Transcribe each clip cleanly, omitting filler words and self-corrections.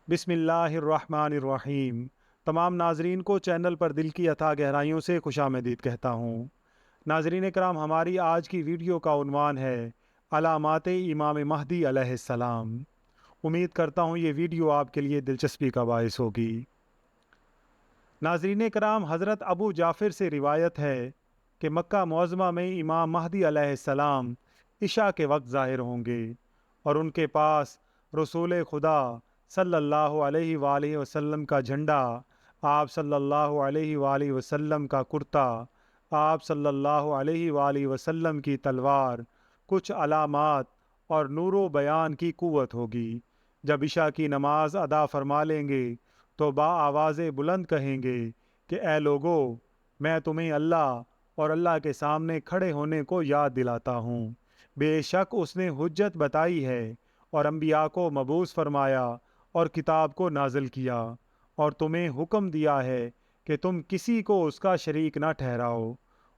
बिस्मिल्लाहिर्रहमानिर्रहीम। तमाम नाजरीन को चैनल पर दिल की अथाह गहराइयों से खुशामदीद कहता हूँ। नाजरीन कराम, हमारी आज की वीडियो का उन्वान है अलामात इमाम महदी अलैहिस्सलाम। उम्मीद करता हूँ ये वीडियो आपके लिए दिलचस्पी का बायस होगी। नाजरीन कराम, हज़रत अबू जाफ़िर से रिवायत है कि मक्का मुअज़्ज़मा में इमाम महदी अलैहिस्सलाम इशा के वक्त ज़ाहिर होंगे और उनके पास रसूल खुदा सल्लल्लाहु अलैहि वालैहि वसल्लम का झंडा, आप सल्लल्लाहु अलैहि वालैहि वसल्लम का कुर्ता, आप सल्लल्लाहु अलैहि वालैहि वसल्लम की तलवार, कुछ अलामात और नूरो बयान की क़ुव्वत होगी। जब इशा की नमाज अदा फरमा लेंगे तो आवाज़ बुलंद कहेंगे कि ए लोगो, मैं तुम्हें अल्लाह और अल्लाह के सामने खड़े होने को याद दिलाता हूँ। बेशक उसने हुज्जत बताई है और अम्बिया को मबूस फरमाया और किताब को नाजिल किया और तुम्हें हुक्म दिया है कि तुम किसी को उसका शरीक ना ठहराओ,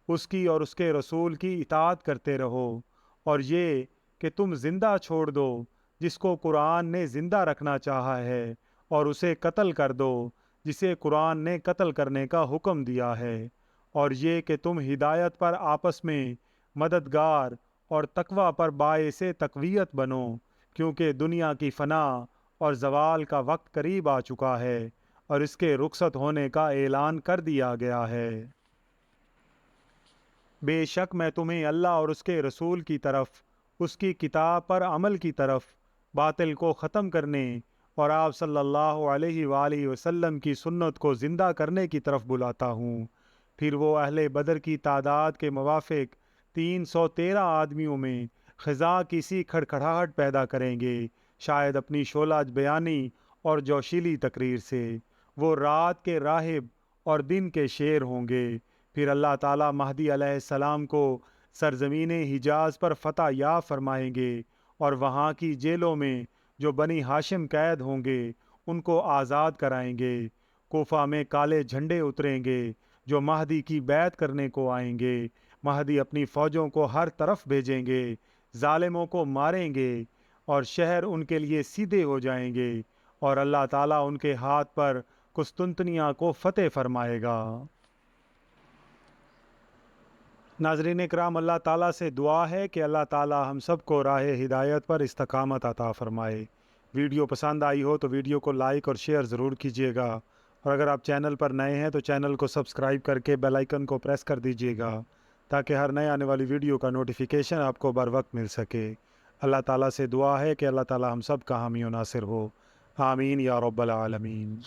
उसकी और उसके रसूल की इताअत करते रहो, और ये कि तुम ज़िंदा छोड़ दो जिसको कुरान ने ज़िंदा रखना चाहा है, और उसे कत्ल कर दो जिसे कुरान ने कत्ल करने का हुक्म दिया है, और ये कि तुम हिदायत पर आपस में मददगार और तकवा पर बाइसे तक़वियत बनो, क्योंकि दुनिया की फ़ना और ज़वाल का वक्त करीब आ चुका है और इसके रुखसत होने का ऐलान कर दिया गया है। बेशक मैं तुम्हें अल्लाह और उसके रसूल की तरफ, उसकी किताब पर अमल की तरफ, बातिल को ख़त्म करने और आप सल्लल्लाहु अलैहि वालैहि वसल्लम की सुन्नत को ज़िंदा करने की तरफ बुलाता हूँ। फिर वो अहले बदर की तादाद के मुवाफ़िक 313 आदमियों में ख़ज़ा की सी खड़खड़ाहट पैदा करेंगे, शायद अपनी शोला बयानी और जोशीली तकरीर से। वो रात के राहिब और दिन के शेर होंगे। फिर अल्लाह ताला महदी अलैहिस्सलाम को सरज़मीन हिजाज़ पर फ़तह याब फरमाएंगे और वहाँ की जेलों में जो बनी हाशिम कैद होंगे उनको आज़ाद कराएंगे। कोफा में काले झंडे उतरेंगे जो महदी की बैत करने को आएंगे। महदी अपनी फ़ौजों को हर तरफ भेजेंगे, ज़ालिमों को मारेंगे और शहर उनके लिए सीधे हो जाएंगे, और अल्लाह ताला उनके हाथ पर कुस्तुनतनिया को फ़तेह फरमाएगा। नाज़रीन इकराम, अल्लाह ताला से दुआ है कि अल्लाह ताला हम सब को राह हिदायत पर इस्तकामत अता फ़रमाए। वीडियो पसंद आई हो तो वीडियो को लाइक और शेयर ज़रूर कीजिएगा, और अगर आप चैनल पर नए हैं तो चैनल को सब्सक्राइब करके बेल आइकन को प्रेस कर दीजिएगा, ताकि हर नए आने वाली वीडियो का नोटिफिकेशन आपको बर वक्त मिल सके। अल्लाह ताला से दुआ है कि अल्लाह ताला हम सब का हामी और नासिर हो। आमीन या रब्बल आलमीन।